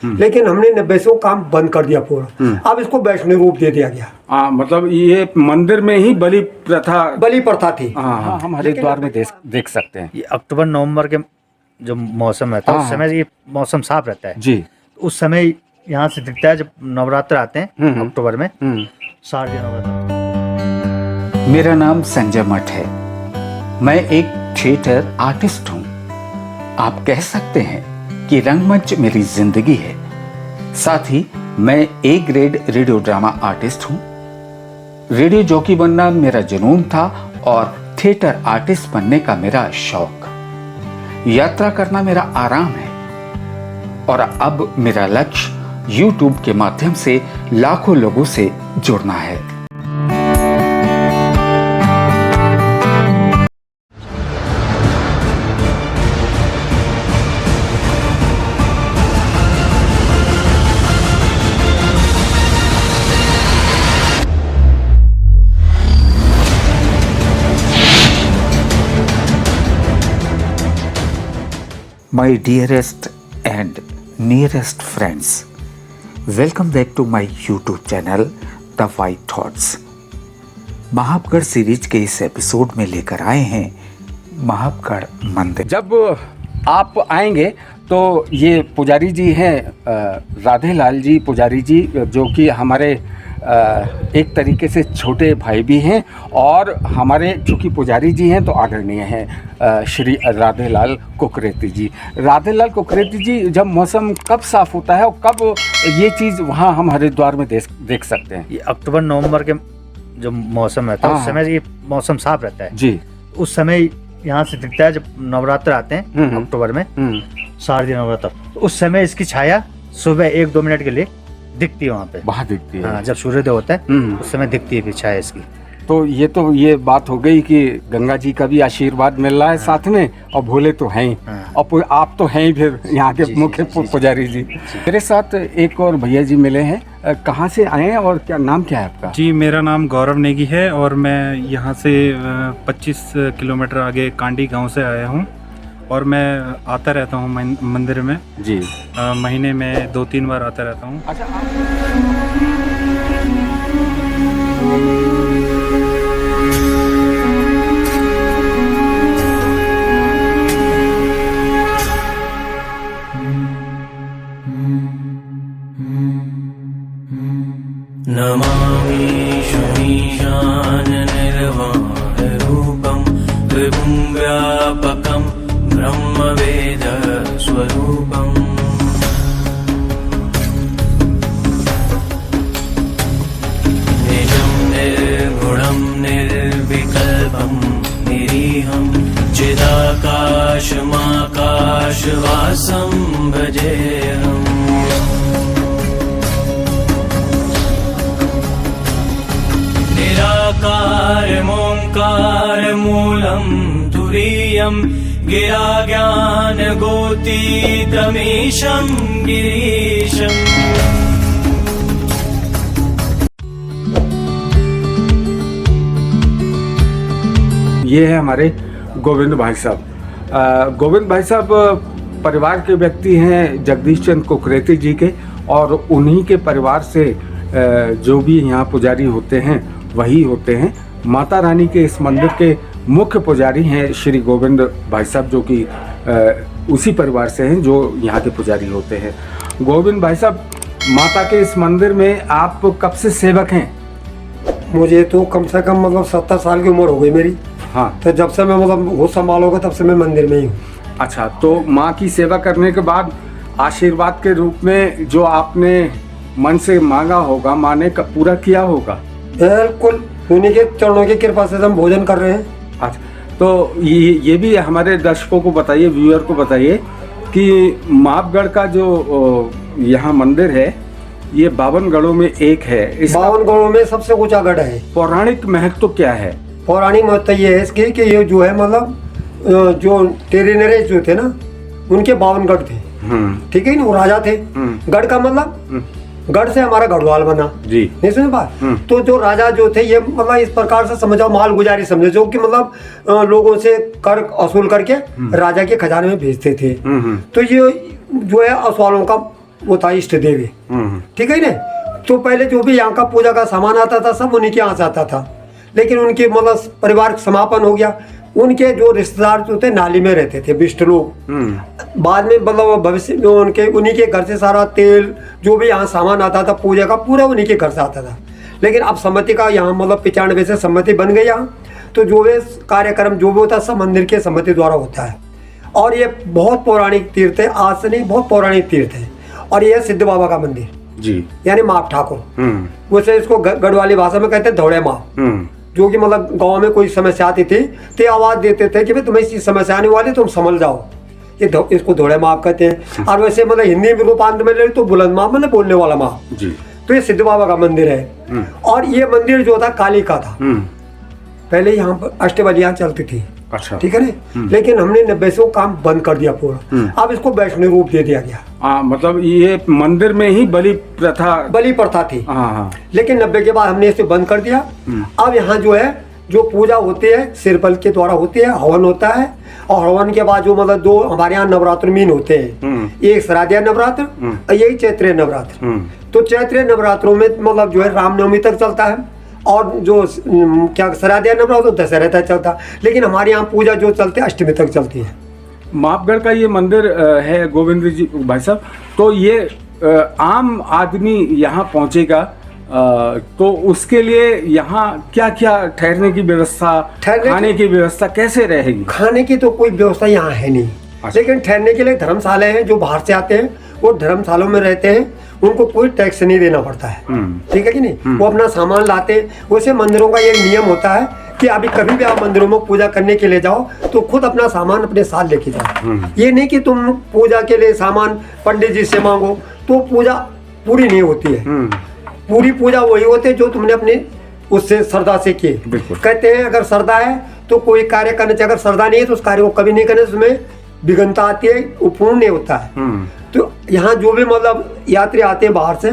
लेकिन हमने 90 से वो काम बंद कर दिया पूरा। अब इसको वैष्णव रूप दे दिया गया। मतलब ये मंदिर में ही बलि प्रथा थी। हाँ, हम हरिद्वार में देख सकते हैं। ये अक्टूबर नवंबर के जो मौसम रहता है उस समय ये मौसम साफ रहता है जी। उस समय यहाँ से दिखता है जब नवरात्र आते हैं अक्टूबर में 4 दिनों तक। मेरा नाम संजय मठ है। मैं एक थिएटर आर्टिस्ट हूँ। आप कह सकते हैं कि रंगमंच मेरी जिंदगी है। साथ ही मैं A grade radio drama artist हूँ। रेडियो जॉकी बनना मेरा जुनून था और थिएटर आर्टिस्ट बनने का मेरा शौक। यात्रा करना मेरा आराम है और अब मेरा लक्ष्य YouTube के माध्यम से लाखों लोगों से जुड़ना है। My dearest and nearest friends, welcome back to my YouTube channel The White Thoughts। महाबगढ़ सीरीज के इस एपिसोड में लेकर आए हैं महाबगढ़ मंदिर। जब आप आएंगे तो ये पुजारी जी हैं राधे लाल जी पुजारी जी, जो कि हमारे एक तरीके से छोटे भाई भी हैं और हमारे चूँकि पुजारी जी हैं तो आदरणीय हैं श्री राधे लाल कुकरेती जी। राधे लाल कुकरेती जी, जब मौसम कब साफ़ होता है और कब ये चीज़ वहाँ हम हरिद्वार में देख सकते हैं? ये अक्टूबर नवंबर के जो मौसम रहता है उस समय ये मौसम साफ रहता है जी। उस समय यहाँ से दिखता है जब नवरात्र आते हैं अक्टूबर में 4 दिनों तक। उस समय इसकी छाया सुबह 1-2 मिनट के लिए दिखती है वहाँ दिखती है। हाँ, जब सूर्योदय होता है उस समय दिखती है छाया इसकी। तो ये बात हो गई कि गंगा जी का भी आशीर्वाद मिल रहा है साथ में, और भोले तो हैं ही, और आप तो हैं ही फिर यहाँ के मुख्य पुजारी जी। मेरे साथ एक और भैया जी मिले हैं। कहाँ से आए हैं और क्या नाम क्या है आपका? जी, मेरा नाम गौरव नेगी है और मैं यहाँ से 25 किलोमीटर आगे कांडी गांव से आया हूँ और मैं आता रहता हूँ मंदिर में जी। महीने में 2-3 बार आता रहता हूँ। अच्छा, नमामि शमीशान निर्वाण रूपं विभुं व्यापकं ब्रह्मवेद स्वरूपम् निजं निर्गुणं निर्विकल्पं निरीहं चिदाकाशमाकाशवासं भजेऽहम्। निराकारमोङ्कारमूलं तुरीयं गिरा ज्ञानगोतीतमीशं गिरीशम्। ये है हमारे गोविंद भाई साहब। गोविंद भाई साहब परिवार के व्यक्ति हैं जगदीश चंद्र कुकरेती जी के, और उन्हीं के परिवार से जो भी यहाँ पुजारी होते हैं वही होते हैं। माता रानी के इस मंदिर के मुख्य पुजारी हैं श्री गोविंद भाई साहब, जो कि उसी परिवार से हैं जो यहाँ के पुजारी होते हैं। गोविंद भाई साहब, माता के इस मंदिर में आप कब से सेवक हैं? मुझे तो कम से कम 70 साल की उम्र हो गई मेरी। हाँ, तो जब से मैं होश संभाल होगा तब से मैं मंदिर में ही हूँ। अच्छा, तो माँ की सेवा करने के बाद आशीर्वाद के रूप में जो आपने मन से मांगा होगा, माँ ने पूरा किया होगा? बिल्कुल, उन्हीं के चरणों की कृपा से हम भोजन कर रहे हैं। अच्छा, तो ये भी हमारे दर्शकों को बताइए, व्यूअर को बताइए कि महाबगढ़ का जो यहाँ मंदिर है ये 52 गढ़ों में एक है। इस 52 गढ़ों में सबसे ऊंचा गढ़ है। पौराणिक महत्व क्या है? पौराणिक महत्व ये है इसकी कि ये जो है जो टेरे नरेश जो थे ना, उनके 52 गढ़ थे। ठीक है ना, वो राजा थे। गढ़ का मतलब गढ़ से हमारा गढ़वाल बना जी, नहीं सुने बात। तो जो राजा जो थे ये इस प्रकार से समझो, माल गुजारी समझो, जो कि लोगों से कर वसूल करके राजा के खजाने में भेजते थे। तो ये जो है असवालों का वो था इष्ट देवी, ठीक है ना। तो पहले जो भी यहाँ का पूजा का सामान आता था सब उन्हीं के यहाँ से आता था, लेकिन उनके मतलब परिवार समापन हो गया। उनके जो रिश्तेदार जो थे नाली में रहते थे विष्ट लोग, बाद में मतलब भविष्य में उनके उन्हीं के घर से सारा तेल जो भी यहाँ सामान आता था पूजा का पूरा उन्हीं के घर से आता था। लेकिन अब सम्मति का यहाँ मतलब 95 से सम्मति बन गई यहाँ, तो जो भी कार्यक्रम जो भी होता है सब मंदिर के सम्मति द्वारा होता है। और ये बहुत पौराणिक तीर्थ है, आज से नहीं बहुत पौराणिक तीर्थ है। और ये है सिद्ध बाबा का मंदिर जी, यानी माप ठाकुर, वैसे इसको गढ़वाली भाषा में कहते हैं धौड़े माप, जो कि मतलब गांव में कोई समस्या आती थी तो आवाज देते थे कि भाई तुम्हें इसी समस्या आने वाली तुम संभल जाओ, ये इसको धौड़े माप कहते हैं। और वैसे मतलब हिंदी में रूपांतर में ले तो बुलंद माप मतलब बोलने वाला माप जी। तो ये सिद्ध बाबा का मंदिर है। और ये मंदिर जो था काली का था, पहले यहाँ पर अष्टबलियां चलती थी, अच्छा, ठीक है ना। लेकिन हमने 90 से वो काम बंद कर दिया पूरा, अब इसको वैष्णव रूप दे दिया गया। मतलब ये मंदिर में ही बलि प्रथा थी। लेकिन 90 के बाद हमने इसे बंद कर दिया। अब यहाँ जो है जो पूजा होती है सिरपल के द्वारा होती है, हवन होता है। और हवन के बाद जो मतलब दो हमारे यहाँ नवरात्र मीन होते हैं, एक श्राद्ध नवरात्र और यही चैत्रीय नवरात्र। तो चैत्रीय नवरात्रों में मतलब जो है रामनवमी तक चलता है, और जो क्या श्राद्ध नवरात्र तो दशहरा तक चलता है। लेकिन हमारे यहाँ पूजा जो चलती है अष्टमी तक चलती है। मापगढ़ का ये मंदिर है गोविंद जी भाई साहब, तो ये आम आदमी यहाँ पहुँचेगा तो उसके लिए यहाँ क्या क्या ठहरने की व्यवस्था, खाने की व्यवस्था कैसे रहेगी? खाने की तो कोई व्यवस्था यहाँ है नहीं, लेकिन ठहरने के लिए धर्मशालाएं हैं। जो बाहर से आते हैं वो धर्मशालों में रहते हैं, उनको कोई टैक्स नहीं देना पड़ता है, ठीक है कि नहीं। वो अपना सामान लाते हैं। वैसे मंदिरों का ये नियम होता है कि अभी कभी भी आप मंदिरों में पूजा करने के लिए जाओ तो खुद अपना सामान अपने साथ लेके जाओ। ये नहीं कि तुम पूजा के लिए सामान पंडित जी से मांगो, तो पूजा पूरी नहीं होती है। पूरी पूजा वही होती है जो तुमने अपने उससे श्रद्धा से किए। कहते हैं अगर श्रद्धा है तो कोई कार्य करने चाहिए, अगर श्रद्धा नहीं है तो उस कार्य को कभी नहीं करने, उसमें विघ्नता आती है, वो पूर्ण नहीं होता है। तो यहाँ जो भी मतलब यात्री आते हैं बाहर से,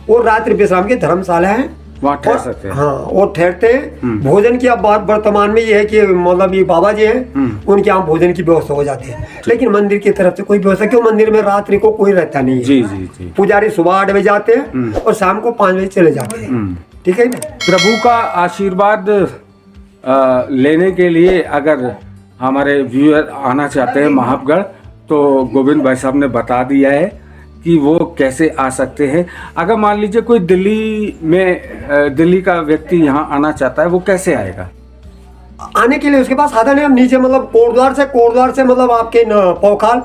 वो रात्रि विश्राम की धर्मशाला है, वहाँ ठहर सकते हैं। हाँ, वो ठहरते हैं। भोजन की अब बात वर्तमान में ये है कि मतलब ये बाबा जी हैं, उनके यहाँ भोजन की व्यवस्था हो जाती है। लेकिन मंदिर की तरफ से कोई व्यवस्था, क्यों मंदिर में रात्रि को कोई रहता नहीं है। जी जी जी। पुजारी सुबह 8 बजे आते हैं और शाम को 5 बजे चले जाते हैं, ठीक है ना। प्रभु का आशीर्वाद लेने के लिए अगर हमारे व्यूअर आना चाहते हैं महापगढ़, तो गोविंद भाई साहब ने बता दिया है कि वो कैसे आ सकते हैं। अगर मान लीजिए कोई दिल्ली का व्यक्ति यहाँ आना चाहता है, वो कैसे आएगा? आने के लिए उसके पास साधन है। हम नीचे मतलब कोटद्वार से मतलब आपके पौखाल,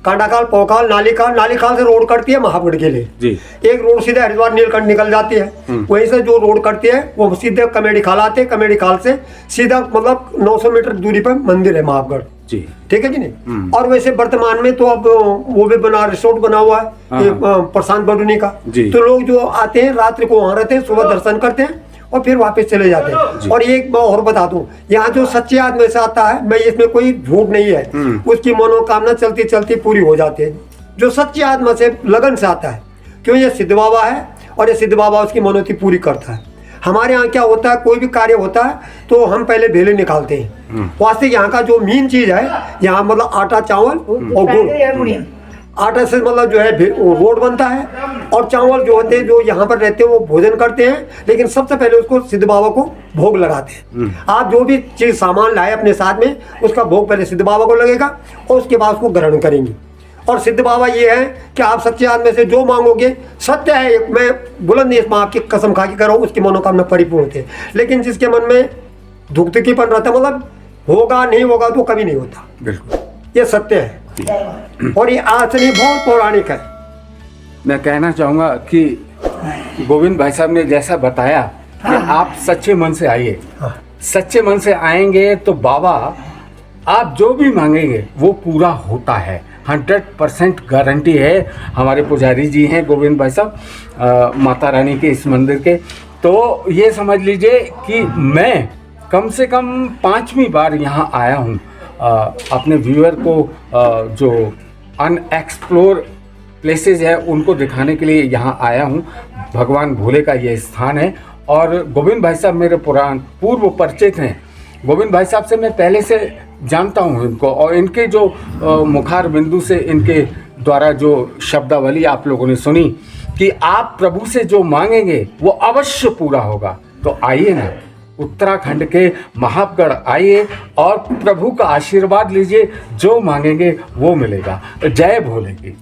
कांडाखाल, पौखाल, नालीखाल से रोड कटती है महापगढ़ के लिए जी। एक रोड सीधे हरिद्वार नीलकंठ निकल जाती है, वहीं से जो रोड कटती है वो सीधे कमेडी खाल आते हैं। कमेडी खाल से सीधा मतलब 900 मीटर दूरी पर मंदिर है महापगढ़ जी, ठीक है कि नहीं। और वैसे वर्तमान में तो अब वो भी बना, रिसोर्ट बना हुआ है प्रशांत बडूनी का। तो लोग जो आते हैं रात्रि को वहाँ रहते हैं, सुबह दर्शन करते हैं और फिर वापस चले जाते हैं। और एक मैं और बता दूं, यहाँ जो सच्चे आदमी से आता है, मैं इसमें कोई झूठ नहीं है, उसकी मनोकामना चलती चलती पूरी हो जाती है। जो सच्चे आत्मा से लगन से आता है, क्यों ये सिद्ध बाबा है और ये सिद्ध बाबा उसकी मनोती पूरी करता है। हमारे यहाँ क्या होता है, कोई भी कार्य होता है तो हम पहले भेले निकालते हैं। वास्तविक यहाँ का जो मेन चीज है, यहाँ मतलब आटा, चावल और गुड़। आटा से मतलब जो है रोड बनता है, और चावल जो होते हैं जो यहाँ पर रहते हैं वो भोजन करते हैं। लेकिन सबसे पहले उसको सिद्ध बाबा को भोग लगाते हैं। आप जो भी चीज सामान लाए अपने साथ में, उसका भोग पहले सिद्ध बाबा को लगेगा और उसके बाद उसको ग्रहण करेंगे। और सिद्ध बाबा ये है कि आप सच्चे आदमी से जो मांगोगे, सत्य है, मैं बुलंद इसमें आपकी कसम खा के कर रहा हूँ, उसकी मनोकामना परिपूर्ण होती है। लेकिन जिसके मन में धुकधुकीपन रहता है, मतलब होगा नहीं होगा तो कभी नहीं होता, बिल्कुल ये सत्य है। और ये आज नहीं बहुत पौराणिक है। मैं कहना चाहूँगा कि गोविंद भाई साहब ने जैसा बताया कि आप सच्चे मन से आइए, सच्चे मन से आएंगे तो बाबा आप जो भी मांगेंगे वो पूरा होता है। 100% गारंटी है। हमारे पुजारी जी हैं गोविंद भाई साहब, माता रानी के इस मंदिर के। तो ये समझ लीजिए कि मैं कम से कम 5वीं बार यहाँ आया हूँ। अपने व्यूअर को जो अनएक्सप्लोर प्लेसेस है उनको दिखाने के लिए यहाँ आया हूँ। भगवान भोले का ये स्थान है। और गोविंद भाई साहब मेरे पूर्व परिचित हैं। गोविंद भाई साहब से मैं पहले से जानता हूँ इनको, और इनके जो मुखार बिंदु से इनके द्वारा जो शब्दावली आप लोगों ने सुनी कि आप प्रभु से जो मांगेंगे वो अवश्य पूरा होगा, तो आइए ना उत्तराखंड के महाबगढ़ आइए और प्रभु का आशीर्वाद लीजिए, जो मांगेंगे वो मिलेगा। जय भोले की।